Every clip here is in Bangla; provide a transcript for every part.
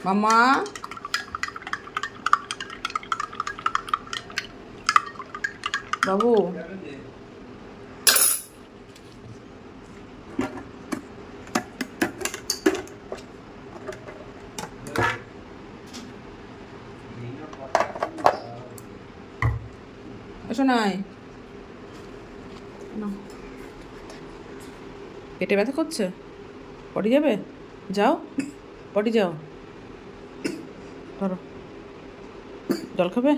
মামা বাবু এসো নাই, পেটে ব্যথা করছে, পটি যাবে, যাও পটি যাও, ধরো জল খাবে,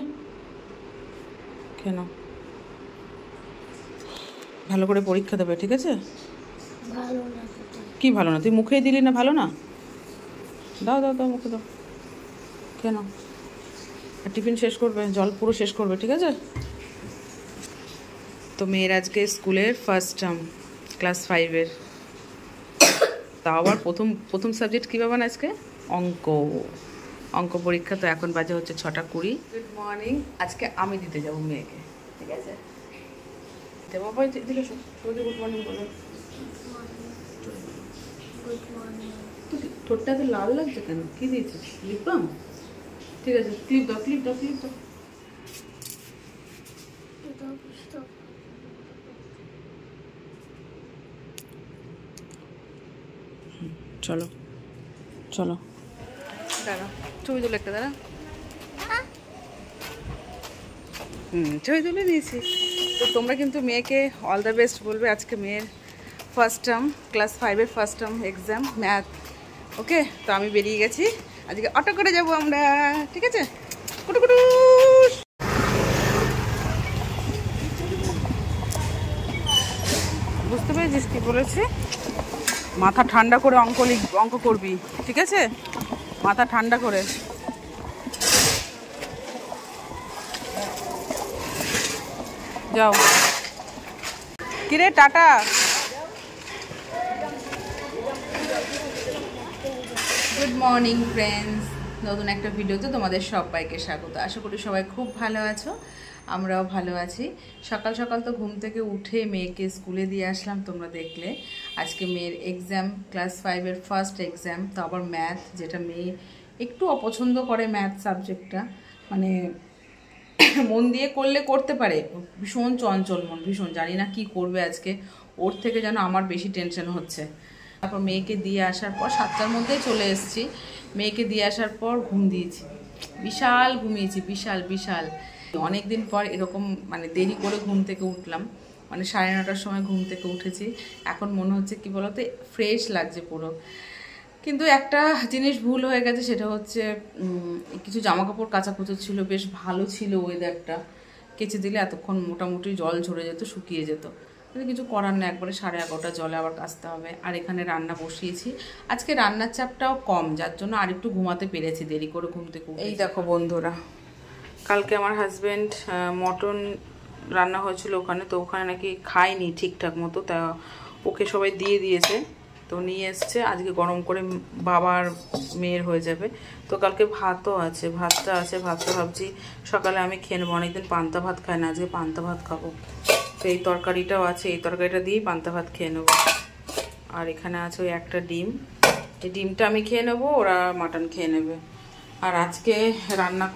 কেন ভালো করে পরীক্ষা দেবে, ঠিক আছে? কি ভালো না, তুই মুখেই দিলি না, ভালো না, দাও দাও দাও মুখে দাও, কেন? টিফিন শেষ করবে, জল পুরো শেষ করবে, ঠিক আছে? তো মেয়ের আজকে স্কুলের ফার্স্ট টার্ম, ক্লাস 5-এর, তাও আবার প্রথম সাবজেক্ট কী পাবেন আজকে? অঙ্ক পরীক্ষা। তো এখন বাজে হচ্ছে 6:20। Good morning. আজকে আমি দিতে যাবো মেয়েকে, ঠিক আছে? বাবা দিকে গুড মর্নিং বলো। ঠোঁটটা তো লাল লাগছে কেন? কি দিয়েছিস? Lip balm? ঠিক আছে, ক্লিপ দাও ক্লিপ দাও ক্লিপ দাও। চলো চলো, দাঁড়া ছবি তুলে একটা, দাঁড়া। ছবি তুলে নিয়েছি। তো তোমরা কিন্তু মেয়েকে অল দ্য বেস্ট বলবে। আজকে মেয়ের ফার্স্ট টার্ম, ক্লাস 5-এর first term exam, math. Okay, তো আমি বেরিয়ে গেছি, আজকে অটো করে যাবো আমরা, ঠিক আছে? কুটুকুটু। বুঝতে পেরেছিস কি বলেছি? মাথা ঠান্ডা করে অঙ্ক করবি, ঠিক আছে? মাথা ঠান্ডা করে। যাও। কিরে টাটা। গুড মর্নিং ফ্রেন্ডস, নতুন একটা ভিডিওতে তোমাদের সবাইকে স্বাগত। আশা করি সবাই খুব ভালো আছো, আমরাও ভালো আছি। সকাল সকাল তো ঘুম থেকে উঠে মেয়েকে স্কুলে দিয়ে আসলাম, তোমরা দেখলে। আজকে মেয়ের এক্সাম, ক্লাস 5-এর ফার্স্ট এক্সাম, তো আবার ম্যাথ, যেটা মেয়ে একটু অপছন্দ করে ম্যাথ সাবজেক্টটা। মানে মন দিয়ে করলে করতে পারে, ভীষণ চঞ্চল মন, ভীষণ, জানি না কি করবে আজকে। ওর থেকে যেন আমার বেশি টেনশন হচ্ছে। তারপর মেয়েকে দিয়ে আসার পর 7টার মধ্যেই চলে এসেছি। মেয়েকে দিয়ে আসার পর ঘুম দিয়েছি, বিশাল ঘুমিয়েছি, বিশাল বিশাল। অনেক দিন পর এরকম মানে দেরি করে ঘুম থেকে উঠলাম, মানে 9:30টার সময় ঘুম থেকে উঠেছি। এখন মনে হচ্ছে কি বলতো, ফ্রেশ লাগছে পুরো। কিন্তু একটা জিনিস ভুল হয়ে গেছে, সেটা হচ্ছে কিছু জামাকাপড় কাচাকুচো ছিল, বেশ ভালো ছিল ওয়েদারটা, কেচে দিলে এতক্ষণ মোটামুটি জল ঝরে যেত, শুকিয়ে যেত। কিন্তু কিছু করার না, একবারে 11:30 জলে আবার কাচতে হবে। আর এখানে রান্না বসিয়েছি, আজকে রান্নার চাপটাও কম, যার জন্য আর একটু ঘুমাতে পেরেছি, দেরি করে ঘুম থেকে। এই দেখো বন্ধুরা, কালকে আমার হাজব্যান্ড মটন রান্না হয়েছিল ওখানে, তো ওখানে নাকি খায়নি ঠিকঠাক মতো, তা ওকে সবাই দিয়ে দিয়েছে, তো নিয়ে এসছে। আজকে গরম করে বাবার মেয়ের হয়ে যাবে। তো কালকে ভাতও আছে, ভাতটা ভাবছি সকালে আমি খেয়ে নেবো। অনেকদিন পান্তা ভাত খাই না, আজকে পান্তা ভাত খাবো। তো এই তরকারিটাও আছে, এই তরকারিটা দিয়েই পান্তা ভাত খেয়ে নেবো। আর এখানে আছে ওই একটা ডিম, এই ডিমটা আমি খেয়ে নেবো, ওরা মাটন খেয়ে নেবে। আর আজকে রান্না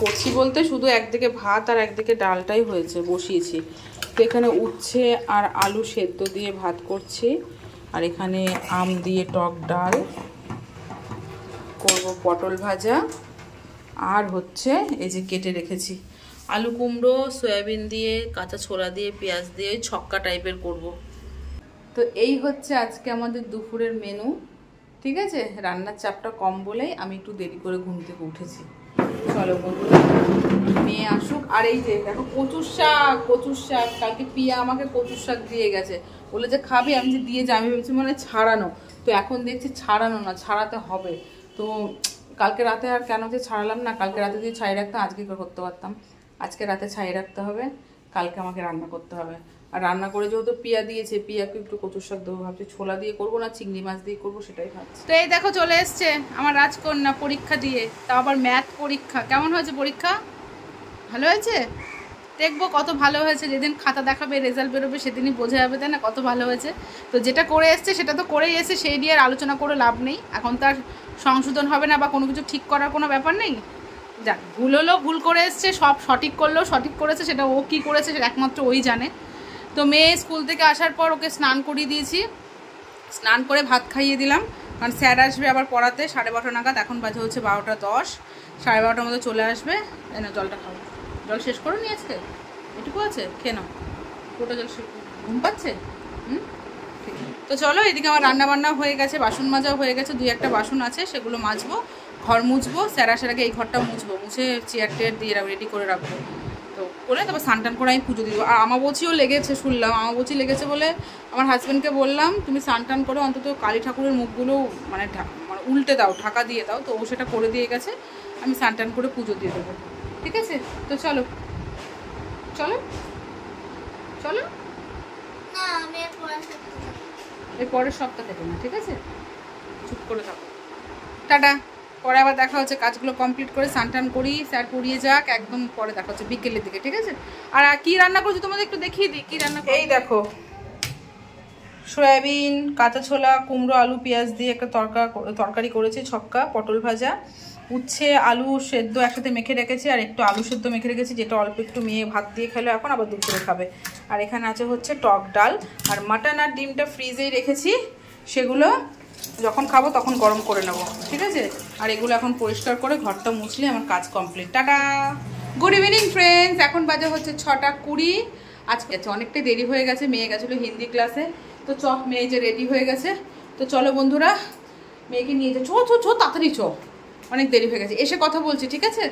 করছি বলতে শুধু একদিকে ভাত আর একদিকে ডালটাই হয়েছে, বসিয়েছি। তো এখানে উচ্ছে আর আলু সেদ্ধ দিয়ে ভাত করছি, আর এখানে আম দিয়ে টক ডাল করব, পটল ভাজা, আর হচ্ছে এই যে কেটে রেখেছি আলু কুমড়ো, সয়াবিন দিয়ে, কাঁচা ছোলা দিয়ে, পেঁয়াজ দিয়ে ছক্কা টাইপের করব। তো এই হচ্ছে আজকে আমাদের দুপুরের মেনু, ঠিক আছে? রান্নার চাপটা কম বলেই আমি একটু দেরি করে ঘুম থেকে উঠেছি। চলো বন্ধুরা, মেয়ে আসুক। আর এই যে দেখো কচুর শাক, কালকে পিয়া আমাকে কচুর শাক দিয়ে গেছে, বলে যে খাবি, আমি যে দিয়ে যাই, আমি ভেবেছি মানে ছাড়ানো, তো এখন দেখছি ছাড়ানো না, ছাড়াতে হবে। তো কালকে রাতে আর কেন যে ছাড়ালাম না, কালকে রাতে যদি ছাড়িয়ে রাখতাম আজকে করতে পারতাম। আজকে রাতে ছাড়িয়ে রাখতে হবে, কালকে আমাকে রান্না করতে হবে। আর রান্না করে যেহেতু পিয়া দিয়েছে, পিয়াকে একটু কচুর শাক দেবো ভাবছি, ছোলা দিয়ে করবো না চিংড়ি মাছ দিয়ে করবো, সেটাই ভাবছি। তো এই দেখো চলে এসছে আমার রাজকন্যা পরীক্ষা দিয়ে, তা আবার ম্যাথ পরীক্ষা। কেমন হয়েছে পরীক্ষা? ভালো হয়েছে? দেখবো কত ভালো হয়েছে। যেদিন খাতা দেখাবে, রেজাল্ট বেরোবে, সেদিনই বোঝা যাবে, তাই না, কত ভালো হয়েছে। তো যেটা করে এসছে সেটা তো করেই এসছে, সেই নিয়ে আর আলোচনা করে লাভ নেই। এখন তার সংশোধন হবে না বা কোনো কিছু ঠিক করার কোনো ব্যাপার নেই। যাক, ভুল হলো, ভুল করে এসছে, সব সঠিক করলেও সঠিক করেছে, সেটা ও কী করেছে সেটা একমাত্র ওই জানে। তো মেয়ে স্কুল থেকে আসার পর ওকে স্নান করিয়ে দিয়েছি, স্নান করে ভাত খাইয়ে দিলাম, কারণ স্যার আসবে আবার পড়াতে 12:30 নাগাদ। এখন বাজে হচ্ছে 12:10, 12:30 মধ্যে চলে আসবে। না, জলটা খাবো, জল শেষ করে নি আজকে, এটুকু আছে, খেয়ে নাও। পুরোটা জল ঘুম পাচ্ছে। ঠিক আছে, তো চলো, এদিকে আমার রান্না বান্না হয়ে গেছে, বাসন মাজাও হয়ে গেছে, 2-1টা বাসন আছে, সেগুলো মাজবো, ঘর মুছবো, স্যার আসার আগে এই ঘরটা মুছবো, মুছে চেয়ার টেয়ার দিয়ে রেডি করে রাখবো। তো করে তারপর স্নান করে আমি পুজো দিব। আর আমাবচিও লেগেছে, শুনলাম আমাবচি লেগেছে বলে আমার হাজব্যান্ডকে বললাম তুমি স্নান করে অন্তত কালী ঠাকুরের মুখগুলো মানে উল্টে দাও, ঢাকা দিয়ে দাও। তো ও সেটা করে দিয়ে গেছে, আমি স্নান করে পুজো দিয়ে দেবো। ঠিক আছে, তো চলো চলো চলো, এর পরের সপ্তাহ থেকে না, ঠিক আছে, চুপ করে থাকো। টাটা, পরে আবার দেখা হচ্ছে, কাজগুলো কমপ্লিট করে স্নান করি, স্যার পড়িয়ে যাক, একদম পরে দেখা হচ্ছে বিকেলের দিকে, ঠিক আছে। আর কি রান্না করছি তোমাদের একটু দেখিয়ে দিই কি রান্না। এই দেখো, সয়াবিন, কাঁচা ছোলা, কুমড়ো, আলু, পেঁয়াজ দিয়ে একটা তরকারি করেছি, ছক্কা, পটল ভাজা, উচ্ছে, আলু সেদ্ধ একসাথে মেখে রেখেছি, আর একটু আলু সেদ্ধ মেখে রেখেছি, যেটা অল্প একটু মেয়ে ভাত দিয়ে খেলো, এখন আবার দুপুরে খাবে। আর এখানে আছে হচ্ছে টক ডাল, আর মাটন আর ডিমটা ফ্রিজেই রেখেছি, সেগুলো যখন খাবো তখন গরম করে নেব, ঠিক আছে। আর এগুলো এখন পরিষ্কার করে ঘরটা মুছলে আমার কাজ complete. Tata, good evening friends, এখন বাজে হচ্ছে 6:20। আজকে অনেকটাই দেরি হয়ে গেছে, মেয়ে গেছিলো হিন্দি ক্লাসে, তো মেয়ে যে রেডি হয়ে গেছে। তো চলো বন্ধুরা, মেয়েকে নিয়ে যা, ছো তাড়াতাড়ি চ, অনেক দেরি হয়ে গেছে, এসে কথা বলছি, ঠিক আছে।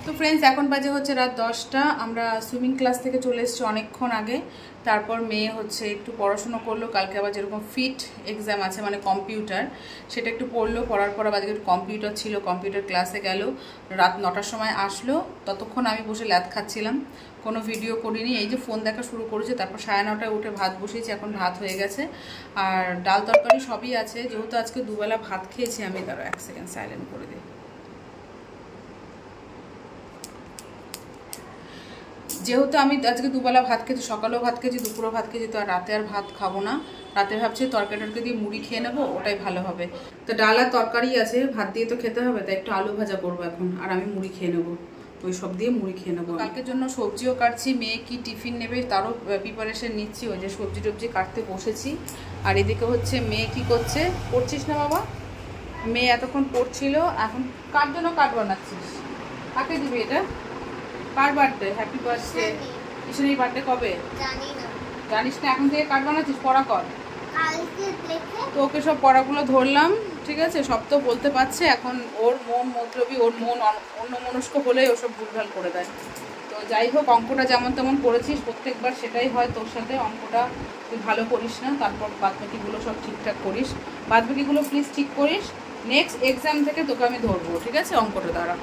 তো ফ্রেন্ডস, এখন বাজে হচ্ছে রাত 10টা। আমরা সুইমিং ক্লাস থেকে চলে এসেছি অনেকক্ষণ আগে। তারপর মেয়ে হচ্ছে একটু পড়াশুনো করলো, কালকে আবার যেরকম ফিট এক্সাম আছে মানে কম্পিউটার, সেটা একটু পড়লো, পড়ার পর আবার একটু কম্পিউটার ছিল, কম্পিউটার ক্লাসে গেল, রাত 9টার সময় আসলো। ততক্ষণ আমি বসে ল্যাদ খাচ্ছিলাম, কোনো ভিডিও করিনি, এই যে ফোন দেখা শুরু করেছে। তারপর 9:30টায় উঠে ভাত বসিয়েছি, এখন ভাত হয়ে গেছে, আর ডাল তরকারি সবই আছে। যেহেতু আজকে দুবেলা ভাত খেয়েছি আমি, তারও 1 সেকেন্ড সাইলেন্ট করে দিই। যেহেতু আমি আজকে দুবেলা ভাত খেয়েছি, সকালেও ভাত খেয়েছি, দুপুরেও ভাত খেয়েছি, তো আর রাতে আর ভাত খাবো না। রাতে ভাবছি তরকারি দিয়ে মুড়ি খেয়ে নেবো, ওটাই ভালো হবে। তো ডাল আর তরকারি আছে, ভাত দিয়ে তো খেতে হবে, তাই একটু আলু ভাজা করবো এখন, আর আমি মুড়ি খেয়ে নেবো, ওই সব দিয়ে মুড়ি খেয়ে নেবো। কালকের জন্য সবজিও কাটছি, মেয়ে কি টিফিন নেবে তারও প্রিপারেশন নিচ্ছি, ওই যে সবজি টবজি কাটতে বসেছি। আর এদিকে হচ্ছে মেয়ে কি করছে, পড়ছিস না বাবা? মেয়ে এতক্ষণ পড়ছিল, এখন কার জন্য কাট বানাচ্ছিস? কাকে দিবি এটা? কার বার্থডে? Happy birthday. ঈশানীর বার্থডে কবে? জানি না। জানিস না? এখন থেকে কার্ড বানাচ্ছিস? পড়া কর। তো ওকে সব পড়াগুলো ধরলাম, ঠিক আছে, সব তো বলতে পারছে। এখন ওর মন মতলবি, ওর মন অন্যমনস্ক হলেই ওসব ভুলভাল করে দেয়। তো যাই হোক, অঙ্কটা যেমন তেমন করেছিস, প্রত্যেকবার সেটাই হয় তোর সাথে, অঙ্কটা তুই ভালো করিস না, তারপর বাদবাকিগুলো সব ঠিকঠাক করিস, বাদবাকিগুলো প্লিজ ঠিক করিস। নেক্সট এক্সাম থেকে তোকে আমি ধরবো, ঠিক আছে, অঙ্কটা দ্বারা।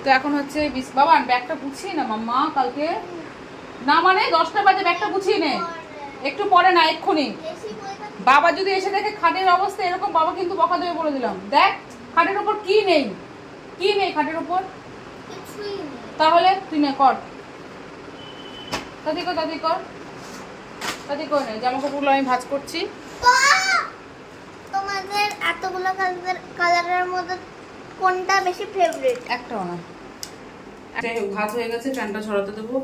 তো এখন হচ্ছে বাবা ব্যাগটা গুছিয়ে না মাম্মা, কালকে না মানে 10টা বাজে, ব্যাগটা গুছিয়ে নে, একটু পরে না, এক্ষুনি বাবা যদি এসে দেখে খাটের অবস্থা এরকম, বাবা কিন্তু বকা দেবে বলে দিলাম। দেখ খাটের উপর কি নেই, কি নেই খাটের উপর, তাহলে তুই না কর, তাড়াতাড়ি কর, তাড়াতাড়ি কর, তাড়াতাড়ি কর। জামা কাপড়গুলো আমি ভাঁজ করছি। তোমাদের এতগুলো কালারের মধ্যে কোনটা বেশি ফেভারিট? একটাও না। ভাত হয়ে গেছে, ফ্যানটা ছড়াতে দেবো।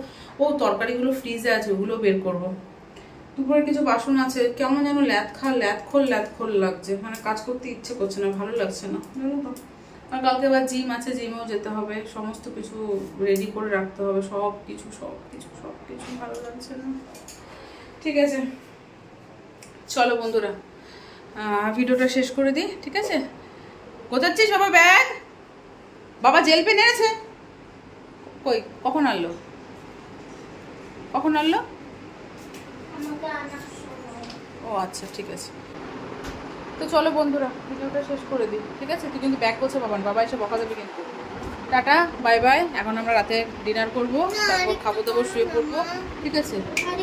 ও তরকারিগুলো ফ্রিজে আছে, ওগুলো বের করবো। দুপুরে কিছু বাসন আছে, কেমন যেন ল্যাথখোল লাগছে, মানে কাজ করতে ইচ্ছে করছে না, ভালো লাগছে না, জানো তো। আর কালকে আবার জিম আছে, জিমেও যেতে হবে, সমস্ত কিছু রেডি করে রাখতে হবে, সব কিছু ভালো লাগছে না। ঠিক আছে চলো বন্ধুরা, ভিডিওটা শেষ করে দিই, ঠিক আছে? কোথাচ্ছিস বাবা ব্যাগ? বাবা জেল পেন এনেছে কই? কখন আনলো? ও আচ্ছা ঠিক আছে। তো চলো বন্ধুরা, ভিডিওটা শেষ করে দিই, ঠিক আছে? তুই কিন্তু ব্যাগ করছে বাবা এসে বকা দেবে কিন্তু। Tata bye bye. এখন আমরা রাতে ডিনার করবো, তারপর খাবো দাবো, শুয়ে পড়বো, ঠিক আছে?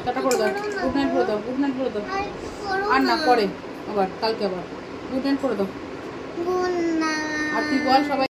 টাটা করে দাও, গুড নাইট করে দাও, গুড নাইট করে দাও। আর না পরে আবার, কালকে আবার গুড নাইট করে দাও। আর তুই বল সবাই।